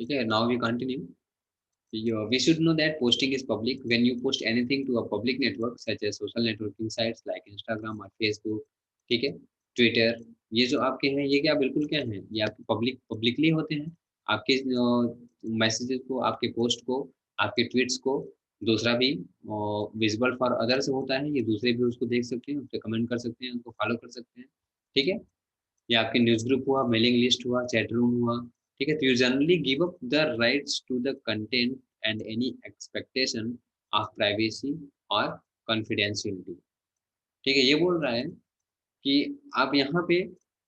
ठीक है, now we continue. We should know that posting is public. When you post anything to a public network such as social networking sites like Instagram or Facebook, ठीक है, Twitter, ये जो आपके हैं ये क्या बिल्कुल क्या हैं, ये आपके पब्लिकली होते हैं. आपके मैसेजेस को, आपके पोस्ट को, आपके ट्वीट्स को दूसरा भी विजिबल फॉर अदर्स होता है. ये दूसरे भी उसको देख सकते हैं, उस पर कमेंट कर सकते हैं, उनको फॉलो कर सकते हैं. ठीक है, ये आपके न्यूज़ ग्रुप हुआ, मेलिंग लिस्ट हुआ, चैट रूम हुआ. ठीक है, तो you generally give up the rights to the content and any expectation of privacy और कॉन्फिडेंशियलिटी. ठीक है, ये बोल रहा है कि आप यहाँ पे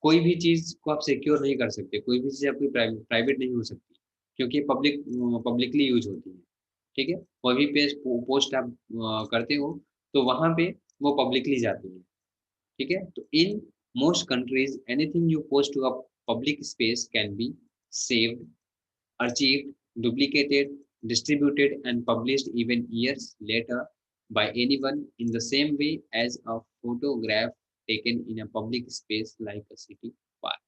कोई भी चीज़ को आप सिक्योर नहीं कर सकते, कोई भी चीज़ आपकी प्राइवेट नहीं हो सकती, क्योंकि पब्लिकली यूज़ होती है. ठीक है, कोई भी पोस्ट आप करते हो, तो वहाँ पे वो पब्लिकली जाती है. ठीक है, तो in most countries anything you post to a public space can be saved, achieved, duplicated, distributed, and published even years later by anyone in the same way as a photograph taken in a public space like a city park.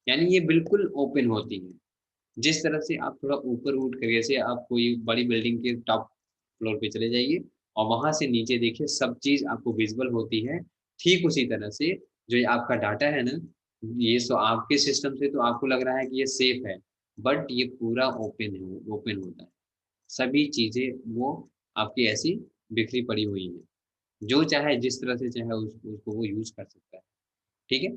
यानी ये बिल्कुल open होती है. जिस तरह से आप थोड़ा ऊपर उठ कर, जैसे आप कोई बड़ी बिल्डिंग के टॉप फ्लोर पे चले जाइए और वहां से नीचे देखिए, सब चीज आपको विजिबल होती है. ठीक उसी तरह से जो ये आपका डाटा है ना, ये सो आपके सिस्टम से तो आपको लग रहा है कि ये सेफ है, बट ये पूरा ओपन है, ओपन होता है. सभी चीजें वो आपकी ऐसी बिखरी पड़ी हुई हैं, जो चाहे जिस तरह से चाहे उसको वो यूज कर सकता है. ठीक है,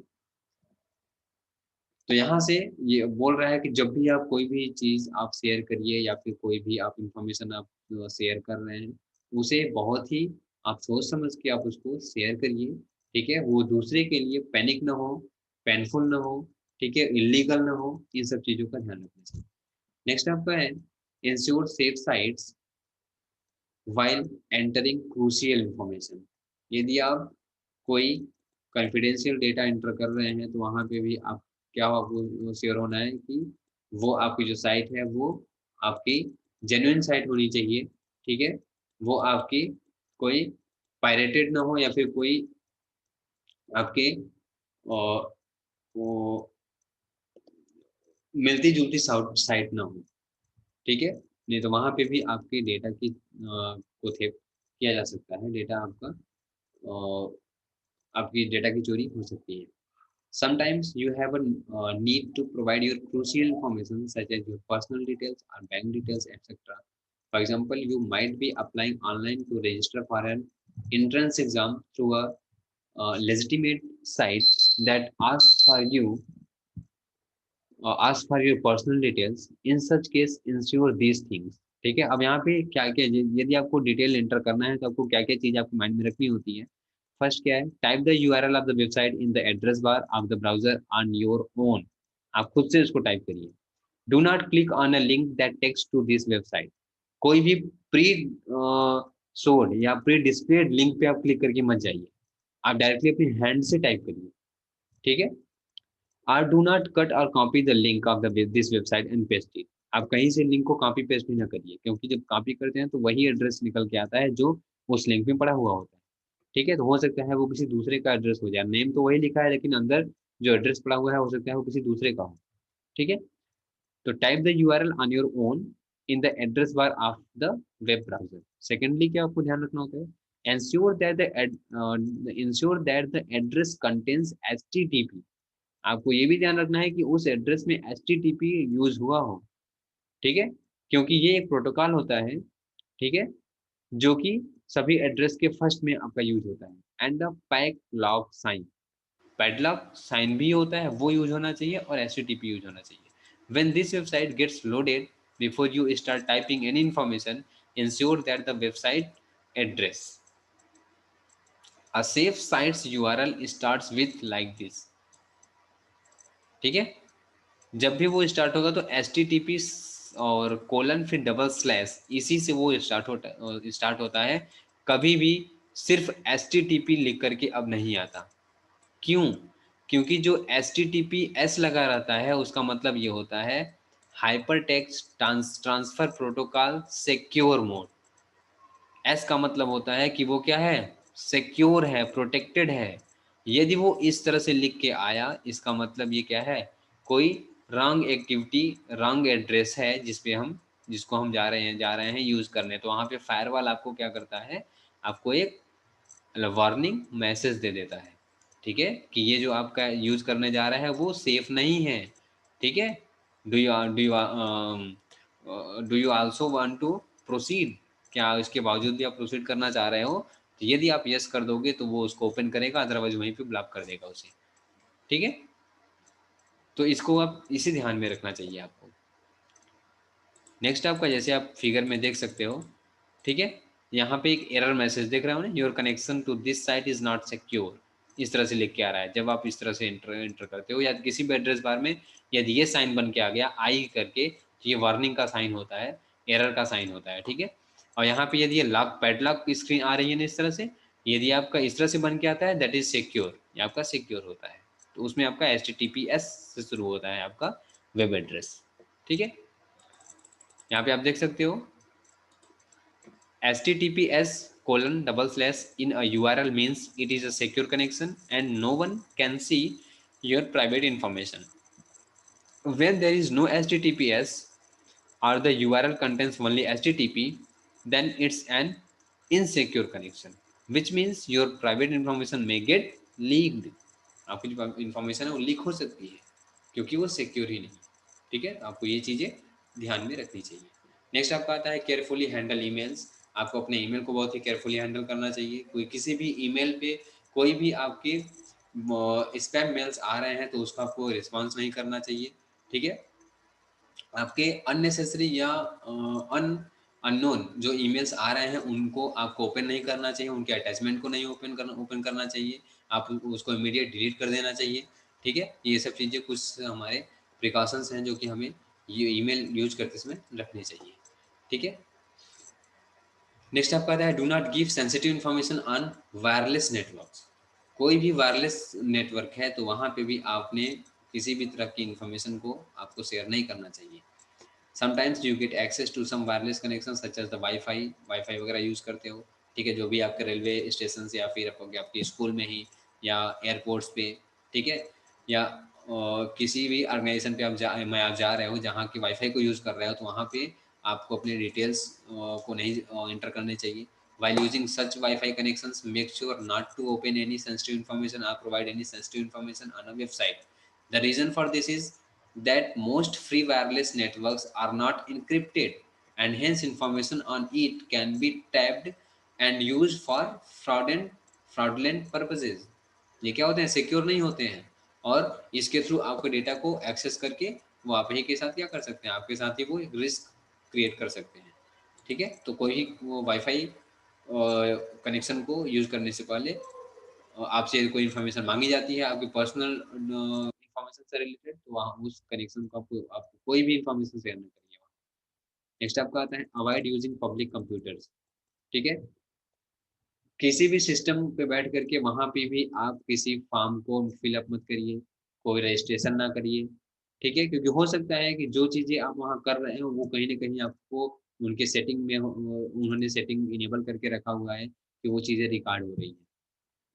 तो यहाँ से ये बोल रहा है कि जब भी आप कोई भी चीज़ आप शेयर करिए या फिर कोई भी आप इन्फॉर्मेशन आप शेयर कर रहे हैं, उसे बहुत ही आप सोच समझ के आप उसको शेयर करिए. ठीक है, वो दूसरे के लिए पैनिक ना हो, पेनफुल ना हो, ठीक है, इल्लीगल ना हो, इन सब चीज़ों का ध्यान रखना चाहिए. नेक्स्ट आपका है ensure safe sites while entering crucial information. यदि आप कोई कॉन्फिडेंशियल डेटा एंटर कर रहे हैं, तो वहाँ पे भी आप क्या आपको श्योर होना है कि वो आपकी जो साइट है वो आपकी जेन्युइन साइट होनी चाहिए. ठीक है, वो आपकी कोई पायरेटेड ना हो या फिर कोई आपके वो मिलती जुलती साइट ना हो. ठीक है, नहीं तो वहाँ पे भी आपके डेटा की को किया जा सकता है. डेटा आपका आपकी डेटा की चोरी हो सकती है. Sometimes you have a need to provide your crucial information such as your personal details or bank details, etc. For example, you might be applying online to register for an entrance exam through a legitimate site that asks for your personal details. In such case, ensure these things. ठीक है, अब यहाँ पे क्या क्या यदि आपको detail enter करना है तो आपको क्या क्या चीज आपके माइंड में रखनी होती है. फर्स्ट क्या है, type the URL of the website in the address bar of the browser on your own. आप खुद से उसको टाइप करिए. Do not click on a link that takes to this website. कोई भी प्री शोड या प्री डिस्प्लेड लिंक पे आप क्लिक करके मत जाइए. आप डायरेक्टली अपने हैंड से टाइप करिए. ठीक है, और डू नॉट कट और copy the link of the this website and paste it. आप कहीं से लिंक को कॉपी पेस्ट भी ना करिए, क्योंकि जब कॉपी करते हैं तो वही एड्रेस निकल के आता है जो उस लिंक में पड़ा हुआ होता है. ठीक है, तो हो सकता है वो किसी दूसरे का एड्रेस हो जाए, नेम तो वही लिखा है लेकिन अंदर जो एड्रेस पड़ा हुआ है हो सकता है वो किसी दूसरे का हो. ठीक है, तो type the URL on your own in the address bar of the web browser. Secondly क्या आपको ध्यान रखना होता है, ensure that the address contains HTTP. आपको ये भी ध्यान रखना है कि उस एड्रेस में HTTP यूज हुआ हो. ठीक है, क्योंकि ये एक प्रोटोकॉल होता है. ठीक है, जो कि सभी एड्रेस के फर्स्ट में आपका यूज होता है. And the padlock sign, padlock sign भी होता है, वो यूज होना चाहिए और HTTP यूज होना चाहिए. When this website gets loaded, before you start typing any information, ensure that the website address, a safe site's URL starts with like this. ठीक है, जब भी वो स्टार्ट होगा तो HTTP और कोलन फिर डबल स्लैश, इसी से वो स्टार्ट होता है. कभी भी सिर्फ HTTP लिख करके अब नहीं आता. क्यों? क्योंकि जो HTTPS लगा रहता है उसका मतलब ये होता है hyper text transfer protocol secure mode. S का मतलब होता है कि वो क्या है, सिक्योर है, प्रोटेक्टेड है. यदि वो इस तरह से लिख के आया, इसका मतलब ये क्या है, कोई रॉन्ग एक्टिविटी, रॉन्ग एड्रेस है जिसको हम जा रहे हैं यूज करने, तो वहाँ पे फायरवॉल आपको क्या करता है, आपको एक वार्निंग मैसेज दे देता है, ठीक है, कि ये जो आपका यूज करने जा रहा है वो सेफ नहीं है, ठीक है। Do you also want to proceed, क्या इसके बावजूद भी आप प्रोसीड करना चाह रहे हो, तो यदि आप यस कर दोगे तो वो उसको ओपन करेगा, अदरवाइज वहीं पे ब्लॉक कर देगा उसे, ठीक है। तो इसको आप इसी ध्यान में रखना चाहिए आपको। नेक्स्ट आपका, जैसे आप फिगर में देख सकते हो, ठीक है, यहाँ पे एक एरर मैसेज देख रहे हो ना, your connection to this site is not secure, इस तरह से लिख के आ रहा है। जब आप इस तरह से एंटर करते हो या किसी भी एड्रेस बार में यदि ये साइन बन के आ गया आई करके, तो ये वार्निंग का साइन होता है, एरर का साइन होता है, ठीक है। और यहाँ पे यदि ये लॉक पैडलॉक स्क्रीन आ रही है ना इस तरह से, यदि आपका इस तरह से बन के आता है दैट इज सिक्योर, ये आपका सिक्योर होता है। तो उसमें आपका HTTPS से शुरू होता है आपका वेब एड्रेस, ठीक है। यहाँ पे आप देख सकते हो HTTPS:// in a URL means it is a secure connection and no one can see your private information. When there is no HTTPS or the URL contains only HTTP, then it's an insecure connection, which means your private information may get leaked. आपकी जो information है वो leak हो सकती है क्योंकि वो secure ही नहीं, ठीक है। आपको ये चीज़ें ध्यान में रखनी चाहिए। नेक्स्ट आपका आता है केयरफुली हैंडल ईमेल्स। आपको अपने ईमेल को बहुत ही केयरफुली हैंडल करना चाहिए। कोई किसी भी ईमेल पे कोई भी आपके स्पैम मेल्स आ रहे हैं तो उसका आपको रिस्पॉन्स नहीं करना चाहिए, ठीक है। आपके अननेसेसरी या अननोन जो ईमेल्स आ रहे हैं उनको आपको ओपन नहीं करना चाहिए, उनके अटैचमेंट को नहीं ओपन करना चाहिए, आप उसको इमीडिएट डिलीट कर देना चाहिए, ठीक है। ये सब चीज़ें कुछ हमारे प्रिकॉशंस हैं जो कि हमें ये ईमेल यूज करते समय रखनी चाहिए, ठीक है। नेक्स्ट आपका आता है do not give sensitive information on wireless networks. कोई भी वायरलेस नेटवर्क है तो वहाँ पे भी आपने किसी भी तरह की इन्फॉर्मेशन को आपको शेयर नहीं करना चाहिए। Sometimes you get access to some wireless connection such as the WiFi वगैरह यूज़ करते हो, ठीक है, जो भी आपके रेलवे स्टेशन या फिर आपके स्कूल में ही या एयरपोर्ट्स पे, ठीक है, या किसी भी ऑर्गेनाइजेशन पे आप जा रहे हो जहाँ की वाईफाई को यूज़ कर रहे हो, तो वहाँ पे आपको अपने डिटेल्स को नहीं एंटर करने चाहिए। While using such Wi-Fi connections, make sure not to open any sensitive information or provide any sensitive information on a website. The reason for this is that most free wireless networks are not encrypted and hence information on it can be tapped and used for fraudulent purposes. ये क्या होते हैं, secure नहीं होते हैं और इसके through आपके डेटा को एक्सेस करके वो आप ही के साथ क्या कर सकते हैं, आपके साथ ही वो एक रिस्क क्रिएट कर सकते हैं, ठीक है। तो कोई वो वाईफाई कनेक्शन को यूज करने से पहले आपसे कोई इन्फॉर्मेशन मांगी जाती है आपकी पर्सनल इन्फॉर्मेशन से रिलेटेड, तो वहाँ उस कनेक्शन को आपको कोई भी इन्फॉर्मेशन शेयर नहीं करनी है। नेक्स्ट आपका आता है अवॉइड यूजिंग पब्लिक कंप्यूटर्स, ठीक है। किसी भी सिस्टम पे बैठ करके वहाँ पे भी आप किसी फॉर्म को फिलअप मत करिए, कोई रजिस्ट्रेशन ना करिए, ठीक है, क्योंकि हो सकता है कि जो चीज़ें आप वहाँ कर रहे हो वो कहीं न कहीं आपको उनके सेटिंग में उन्होंने सेटिंग इनेबल करके रखा हुआ है कि वो चीज़ें रिकॉर्ड हो रही हैं,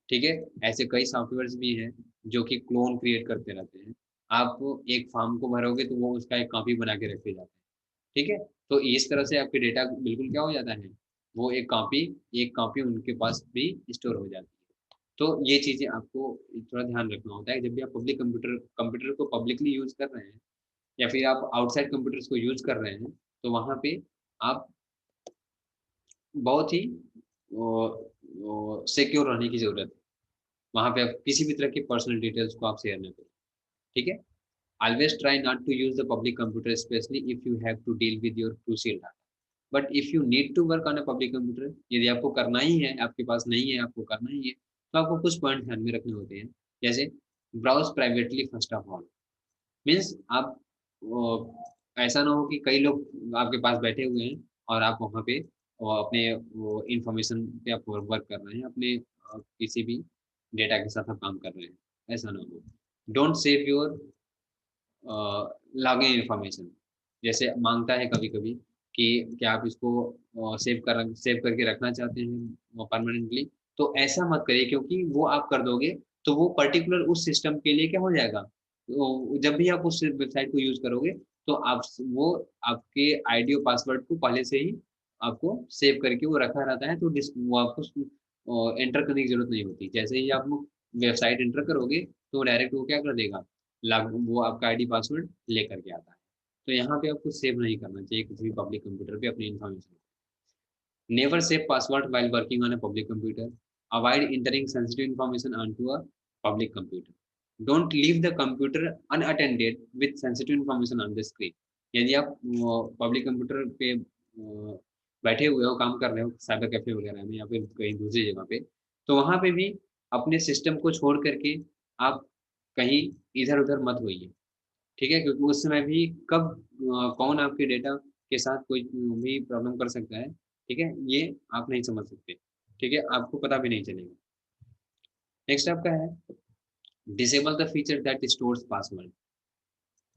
ठीक है। ऐसे कई सॉफ्टवेयर्स भी हैं जो कि क्लोन क्रिएट करते रहते हैं। आप एक फॉर्म को भरोगे तो वो उसका एक कॉपी बना के रखे जाते हैं। ठीक है? तो इस तरह से आपके डेटा बिल्कुल क्या हो जाता है, वो एक कॉपी उनके पास भी स्टोर हो जाती है। तो ये चीज़ें आपको थोड़ा ध्यान रखना होता है जब भी आप पब्लिक कंप्यूटर को पब्लिकली यूज़ कर रहे हैं या फिर आप आउटसाइड कंप्यूटर्स को यूज़ कर रहे हैं, तो वहाँ पे आप बहुत ही सिक्योर रहने की ज़रूरत है। वहाँ पे आप किसी भी तरह की पर्सनल डिटेल्स को आप शेयर ना करें, ठीक है? Always try not to use the public computer, especially if you have to deal with your crucial data. But if you need to work on a public computer, यदि आपको करना ही है, आपके पास नहीं है, आपको करना ही है, तो आपको कुछ पॉइंट ध्यान में रखने होते हैं। जैसे browse privately first of all, means आप ऐसा ना हो कि कई लोग आपके पास बैठे हुए हैं और आप वहाँ पे अपने वो इंफॉर्मेशन पे आप वर्क कर रहे हैं, अपने किसी भी डेटा के साथ आप काम कर रहे हैं, ऐसा ना हो। Don't save your login information, जैसे माँगता है कभी-कभी कि क्या आप इसको सेव करके रखना चाहते हैं परमानेंटली, तो ऐसा मत करिए क्योंकि वो आप कर दोगे, तो वो पर्टिकुलर उस सिस्टम के लिए क्या हो जाएगा, तो जब भी आप उस वेबसाइट को यूज़ करोगे तो आप वो आपके आईडी और पासवर्ड को पहले से ही आपको सेव करके वो रखा रहता है, तो वो आपको एंटर करने की ज़रूरत नहीं होती। जैसे ही आप वेबसाइट एंटर करोगे तो डायरेक्ट वो क्या कर देगा, वो आपका आईडी पासवर्ड लेकर के आता है। तो यहाँ पे आपको सेव नहीं करना चाहिए किसी भी पब्लिक कंप्यूटर पे अपनी information. Never save password while working on a public computer. Avoid entering sensitive information onto a public computer. Don't leave the computer unattended with sensitive information on the screen. यदि आप public computer पे बैठे हुए हो, काम कर रहे हो साइबर कैफे वगैरह में या फिर कहीं दूसरी जगह पे, तो वहाँ पे भी अपने सिस्टम को छोड़ करके आप कहीं इधर-उधर मत होइए। ठीक है? क्योंकि उस समय भी कब कौन आपके डेटा के साथ कोई भी प्रॉब्लम कर सकता है, ठीक है? ये आप नहीं समझ सकते, ठीक है? आपको पता भी नहीं चलेगा। नेक्स्ट आपका है disable the feature that stores password.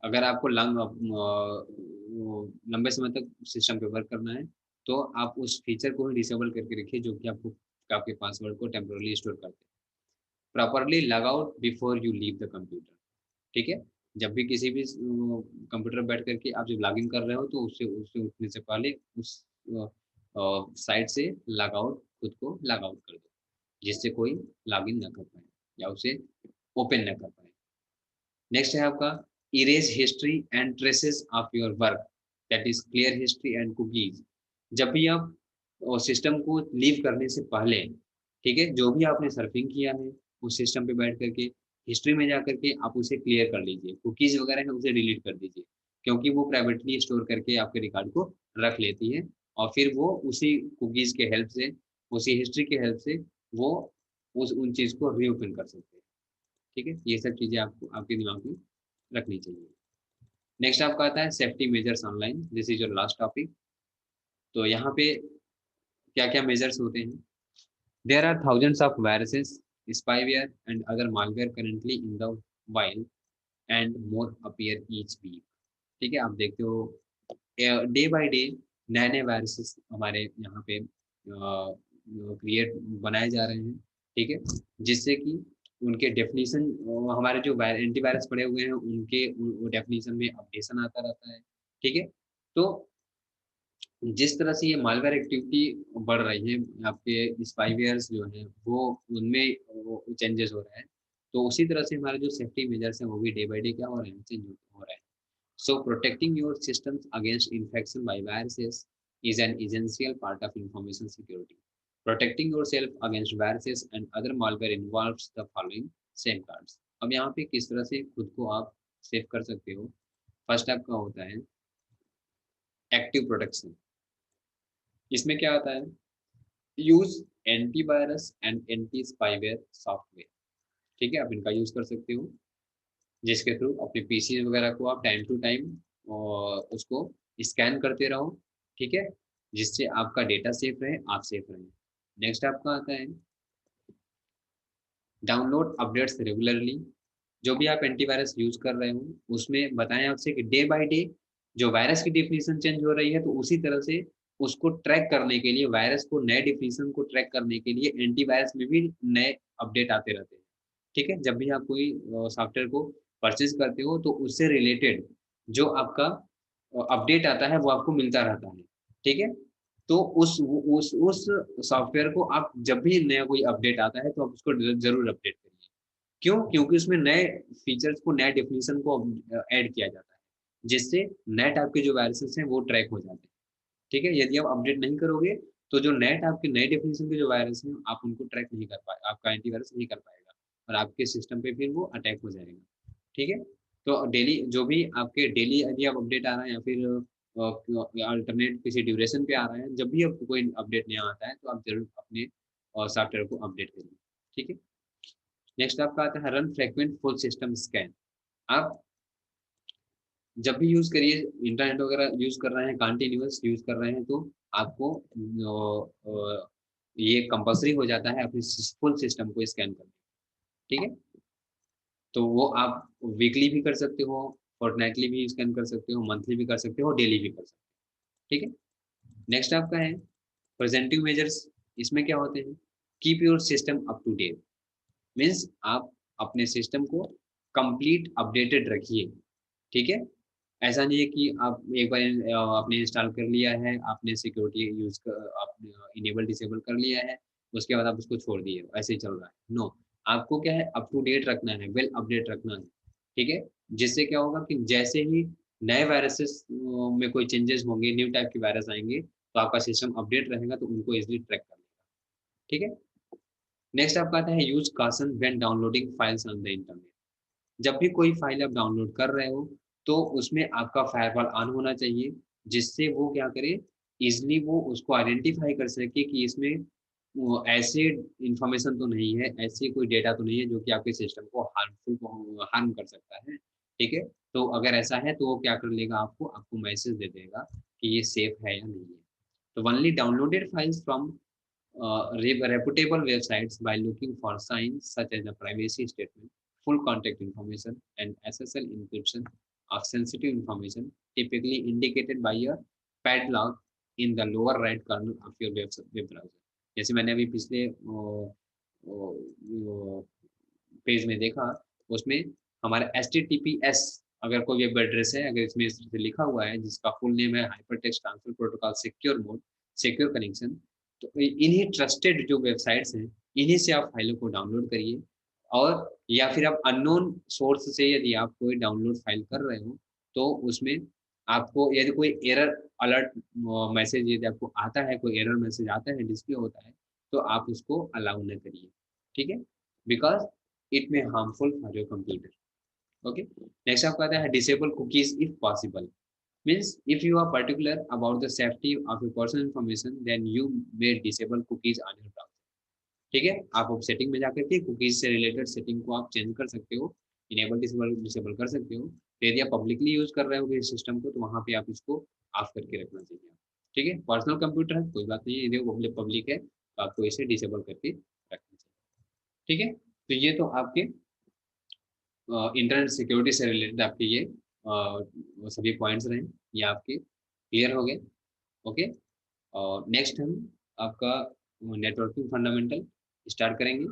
अगर आपको लंबे समय तक सिस्टम पे वर्क करना है, तो आप उस फीचर को ही डिसेबल करके रखिए जो कि आपको आपके पासवर्ड को टेम्परेरी स्टोर करते हैं। Properly log out before you leave the computer. ठीक है? जब भी किसी भी कंप्यूटर पे बैठ कर के आप जब लॉगिन कर रहे हो तो उससे उससे उठने से पहले उस साइट से लॉग आउट खुद को लॉग आउट कर दो, जिससे कोई लॉगिन ना कर पाए या उसे ओपन ना कर पाए। नेक्स्ट है आपका erase history and traces of your work, that is clear history and cookies. जब भी आप सिस्टम को लीव करने से पहले, ठीक है, जो भी आपने सर्फिंग किया है उस सिस्टम पे बैठ करके हिस्ट्री में जा करके आप उसे क्लियर कर लीजिए, कुकीज़ वगैरह है उसे डिलीट कर दीजिए, क्योंकि वो प्राइवेटली स्टोर करके आपके रिकॉर्ड को रख लेती है और फिर वो उसी कुकीज़ के हेल्प से, उसी हिस्ट्री के हेल्प से वो उस उन चीज़ को रीओपन कर सकते हैं। ठीक है? ये सब चीज़ें आपको आपके दिमाग में रखनी चाहिए। नेक्स्ट आपका आता है safety measures online, this is your last topic. तो यहाँ पे क्या-क्या मेजर्स होते हैं? There are thousands of viruses, spyware and other malware currently in the wild and more appear each week. ठीक है? आप देखते हो डे बाय डे नए-नए वायरसेस हमारे यहाँ पे क्रिएट बनाए जा रहे हैं, ठीक है? जिससे कि उनके डेफिनिशन हमारे जो एंटीवायरस पड़े हुए हैं उनके डेफिनिशन में अपडेशन आता रहता है, ठीक है? तो जिस तरह से ये मालवेयर एक्टिविटी बढ़ रही है, आपके स्पाईवेयर्स जो हैं, वो उनमें वो चेंजेस हो रहे हैं। तो उसी तरह से हमारे जो सेफ्टी मेजर्स हैं, वो भी डे बाय डे क्या हो रहे हैं, चेंज हो रहे हैं। So protecting your systems against infection by viruses is an essential part of information security. Protecting yourself against viruses and other malware involves the following safeguards. अब यहाँ पे किस तरह से खुद को आप सेव कर सकते हो? फर्स्ट आपका होता है एक्टिव प्रोटेक्शन। इसमें क्या आता है? Use antivirus and anti spyware software. ठीक है, आप इनका यूज कर सकते हो, जिसके थ्रू अपने पीसी वगैरह को आप टाइम टू टाइम उसको स्कैन करते रहो, ठीक है, जिससे आपका डेटा सेफ रहे, आप सेफ रहें। नेक्स्ट आपका आता है डाउनलोड अपडेट्स रेगुलरली। जो भी आप एंटीवायरस यूज कर रहे हो उसमें बताएं आपसे कि डे बाय डे जो वायरस की डेफिनेशन चेंज हो रही है, तो उसी तरह से उसको ट्रैक करने के लिए, वायरस को नए डेफिनेशन को ट्रैक करने के लिए एंटीवायरस में भी नए अपडेट आते रहते हैं। ठीक है, जब भी आप कोई सॉफ्टवेयर को परचेज करते हो तो उससे रिलेटेड जो आपका अपडेट आता है वो आपको मिलता रहता है। ठीक है, तो उस सॉफ्टवेयर को आप जब भी नया कोई अपडेट आता है तो आप उसको जरूर अपडेट करिए। क्यों? क्योंकि उसमें नए फीचर्स को, नए डेफिनेशन को ऐड किया जाता है, जिससे नेट आपके जो वायरसेस हैं वो ट्रैक हो जाते हैं। ठीक है? यदि आप अपडेट नहीं करोगे, तो जो नेट आपके नए डेफिनेशन के जो वायरस हैं, आप उनको ट्रैक नहीं कर पाए, आपका एंटीवायरस नहीं कर पाएगा और आपके सिस्टम पे फिर वो अटैक हो जाएगा। ठीक है? तो डेली जो भी आपके डेली यदि आप अपडेट आ रहा है या फिर अल्टरनेट किसी ड्यूरेशन पे आ रहा है, जब भी आपको कोई अपडेट नया आता है, तो आप ज़रूर अपने सॉफ्टवेयर को अपडेट करिए। ठीक है? नेक्स्ट आपका आता है run frequent full system scan. आप जब भी यूज़ करिए, इंटरनेट वगैरह यूज़ कर रहे हैं, कंटीन्यूअस यूज़ कर रहे हैं, तो आपको ये कंपल्सरी हो जाता है अपनी फुल सिस्टम को स्कैन करना। ठीक है? तो वो आप वीकली भी कर सकते हो, फोर्टनाइटली भी स्कैन कर सकते हो, मंथली भी कर सकते हो, डेली भी कर सकते हो। ठीक है? नेक्स्ट आपका है प्रिवेंटिव मेजर्स। इसमें क्या होते हैं? Keep your system up to date. Means आप अपने सिस्टम को कंप्लीट अपडेटेड रखिए, ठीक है। ऐसा नहीं है कि आप एक बार आपने इंस्टॉल कर लिया है, आपने सिक्योरिटी यूज़ कर आपने इनेबल डिसेबल कर लिया है, उसके बाद आप उसको छोड़ दिए, ऐसे ही चल रहा है। नो, आपको क्या है अप टू डेट रखना है, वेल अपडेट रखना है, ठीक है? जिससे क्या होगा कि जैसे ही नए वायरसेस में कोई चेंजेस होंगे, न्यू टाइप के वायरस आएँगे, तो आपका सिस्टम अपडेट रहेगा तो उनको ईज़िली ट्रैक कर लेगा, ठीक है? नेक्स्ट आपका आता है use caution when downloading files on the internet. जब भी कोई फाइल आप डाउनलोड कर रहे हो, तो उसमें आपका फायरवॉल ऑन होना चाहिए, जिससे वो क्या करे, ईज़िली वो उसको आइडेंटिफ़ाई कर सके कि इसमें वो ऐसे इन्फॉर्मेशन तो नहीं है, ऐसे कोई डेटा तो नहीं है जो कि आपके सिस्टम को हार्म कर सकता है, ठीक है? तो अगर ऐसा है तो वो क्या कर लेगा आपको मैसेज दे देगा कि ये सेफ है या नहीं है। तो only downloaded files from reputable websites by looking for signs such as a privacy statement, full contact information, and SSL encryption of sensitive information, typically indicated by a padlock in the lower right corner of your web browser. जैसे मैंने अभी पिछले page में देखा, उसमें हमारा HTTPS अगर कोई वेब एड्रेस है, अगर इसमें इस तरह से लिखा हुआ है जिसका फुल नेम है hypertext transfer protocol secure mode, secure connection, तो इन्हीं ट्रस्टेड जो वेबसाइट्स हैं, इन्हीं से आप फाइलों को डाउनलोड करिए और या फिर आप अननोन सोर्स से यदि आप कोई डाउनलोड फाइल कर रहे हो, तो उसमें आपको यदि कोई एरर अलर्ट मैसेज यदि आपको आता है, कोई एरर मैसेज आता है, डिस्प्ले होता है, तो आप उसको अलाउ ना करिए, ठीक है? Because it may harmful for your computer, okay? Next आपका आता है disable cookies if possible. Means if you are particular about the safety of your personal information, then you may disable cookies on your browser. ठीक है? आप अब setting में जाकर के कुकीज़ से रिलेटेड सेटिंग को आप चेंज कर सकते हो, इनेबल डिसेबल डिसेबल कर सकते हो। तो यदि आप पब्लिकली यूज़ कर रहे हो किसी सिस्टम को, तो वहाँ पे आप इसको ऑफ करके रखना चाहिए। ठीक है? पर्सनल कंप्यूटर है, कोई बात नहीं है, यदि वो पब्लिक पब्लिक है, तो आपको इसे डिसेबल करके रखना चाहिए। ठीक है? तो ये तो आपके इंटरनेट सिक्योरिटी से रिलेटेड आपके ये वो सभी पॉइंट्स रहे, ये आपके क्लियर हो गए, ओके? और नेक्स्ट हम आपका नेटवर्किंग फंडामेंटल स्टार्ट करेंगे।